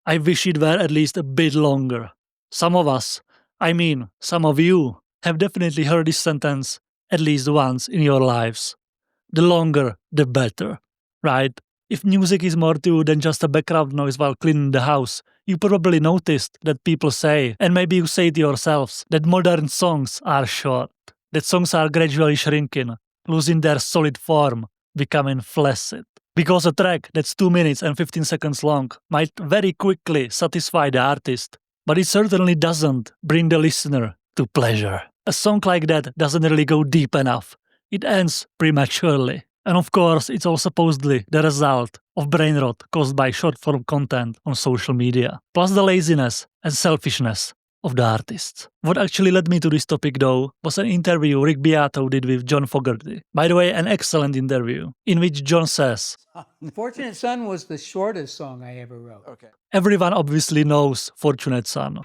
I wish it were at least a bit longer. Some of us, some of you, have definitely heard this sentence at least once in your lives. The longer, the better, right? If music is more to you than just a background noise while cleaning the house, you probably noticed that people say, and maybe you say to yourselves, that modern songs are short, that songs are gradually shrinking, losing their solid form, becoming flaccid. Because a track that's 2 minutes and 15 seconds long might very quickly satisfy the artist, but it certainly doesn't bring the listener to pleasure. A song like that doesn't really go deep enough. It ends prematurely. And of course, it's all supposedly the result of brain rot caused by short-form content on social media, plus the laziness and selfishness of the artists. What actually led me to this topic though was an interview Rick Beato did with John Fogerty. By the way, an excellent interview, in which John says, Fortunate Son was the shortest song I ever wrote. Okay. everyone obviously knows Fortunate Son.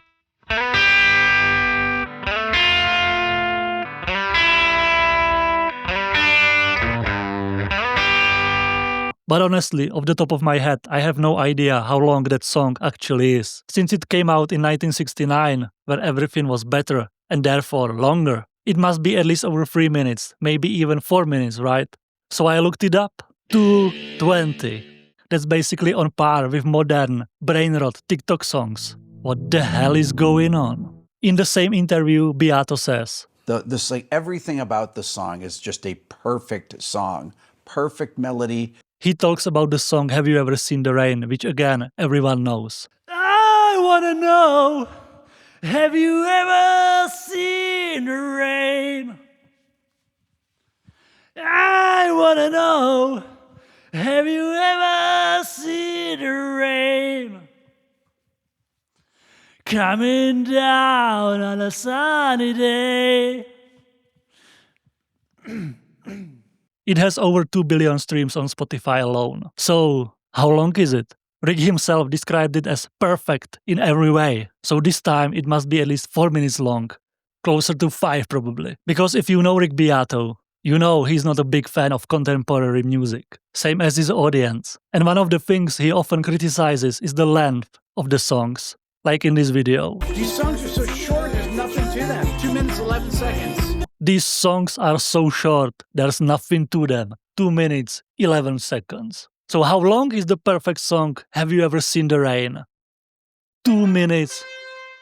But honestly, off the top of my head, I have no idea how long that song actually is. Since it came out in 1969, where everything was better and therefore longer, it must be at least over 3 minutes, maybe even 4 minutes, right? So I looked it up. 2:20. That's basically on par with modern, brain rot TikTok songs. What the hell is going on? In the same interview, Beato says, Everything about the song is just a perfect song. Perfect melody. he talks about the song Have You Ever Seen the Rain, which again, everyone knows. I wanna know, have you ever seen the rain? I wanna know, have you ever seen the rain? Coming down on a sunny day. It has over 2 billion streams on Spotify alone. So, how long is it? Rick himself described it as perfect in every way. So this time it must be at least 4 minutes long. Closer to 5 probably. Because if you know Rick Beato, you know he's not a big fan of contemporary music. Same as his audience. And one of the things he often criticizes is the length of the songs. Like in this video. These songs are so short, there's nothing to them. 2 minutes, 11 seconds. These songs are so short, there's nothing to them. 2 minutes, 11 seconds. So how long is the perfect song Have You Ever Seen the Rain? 2 minutes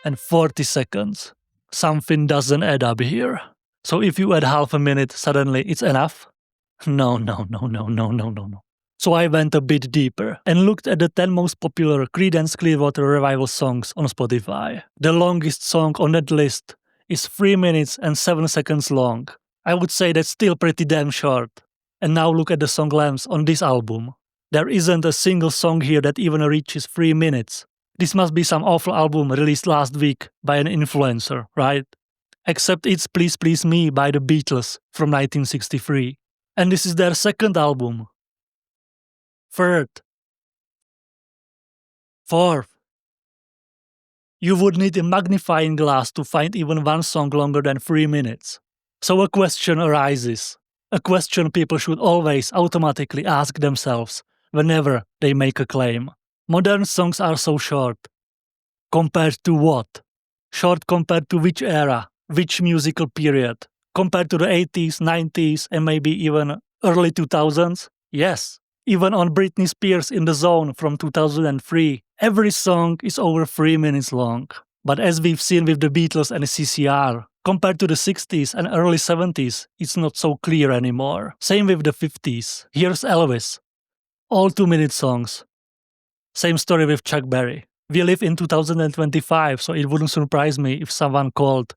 and 40 seconds. Something doesn't add up here. So if you add half a minute, suddenly it's enough? No. So I went a bit deeper and looked at the 10 most popular Creedence Clearwater Revival songs on Spotify. The longest song on that list is 3 minutes and 7 seconds long. I would say that's still pretty damn short. And now look at the song lengths on this album. There isn't a single song here that even reaches 3 minutes. This must be some awful album released last week by an influencer, right? Except it's Please Please Me by the Beatles from 1963. And this is their second album. Third. Fourth. You would need a magnifying glass to find even one song longer than 3 minutes. So a question arises. A question people should always automatically ask themselves whenever they make a claim. Modern songs are so short. Compared to what? Short compared to which era? Which musical period? Compared to the 80s, 90s, and maybe even early 2000s? Yes. Even on Britney Spears In the Zone from 2003, every song is over 3 minutes long. But as we've seen with the Beatles and the CCR, compared to the 60s and early 70s, it's not so clear anymore. Same with the 50s. Here's Elvis. All 2-minute songs. Same story with Chuck Berry. We live in 2025, so it wouldn't surprise me if someone called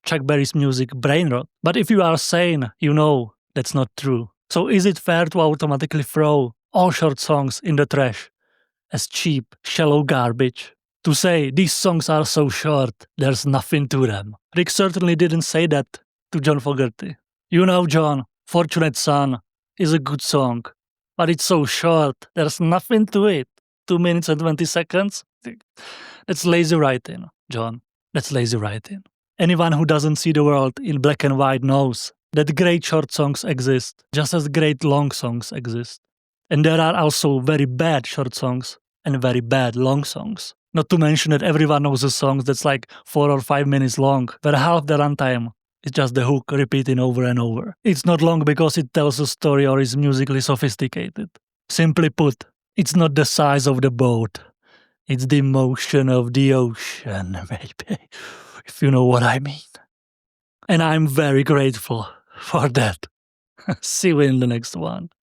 Chuck Berry's music brain rot. But if you are sane, you know that's not true. So is it fair to automatically throw all short songs in the trash as cheap, shallow garbage? To say these songs are so short, there's nothing to them. Rick certainly didn't say that to John Fogerty. You know, John, Fortunate Son is a good song, but it's so short, there's nothing to it. 2 minutes and 20 seconds? That's lazy writing, John. That's lazy writing. Anyone who doesn't see the world in black and white knows that great short songs exist, just as great long songs exist. And there are also very bad short songs and very bad long songs. Not to mention that everyone knows a song that's like 4 or 5 minutes long, where half the runtime is just the hook repeating over and over. It's not long because it tells a story or is musically sophisticated. Simply put, it's not the size of the boat. It's the motion of the ocean, maybe, if you know what I mean. And I'm very grateful for that. See you in the next one.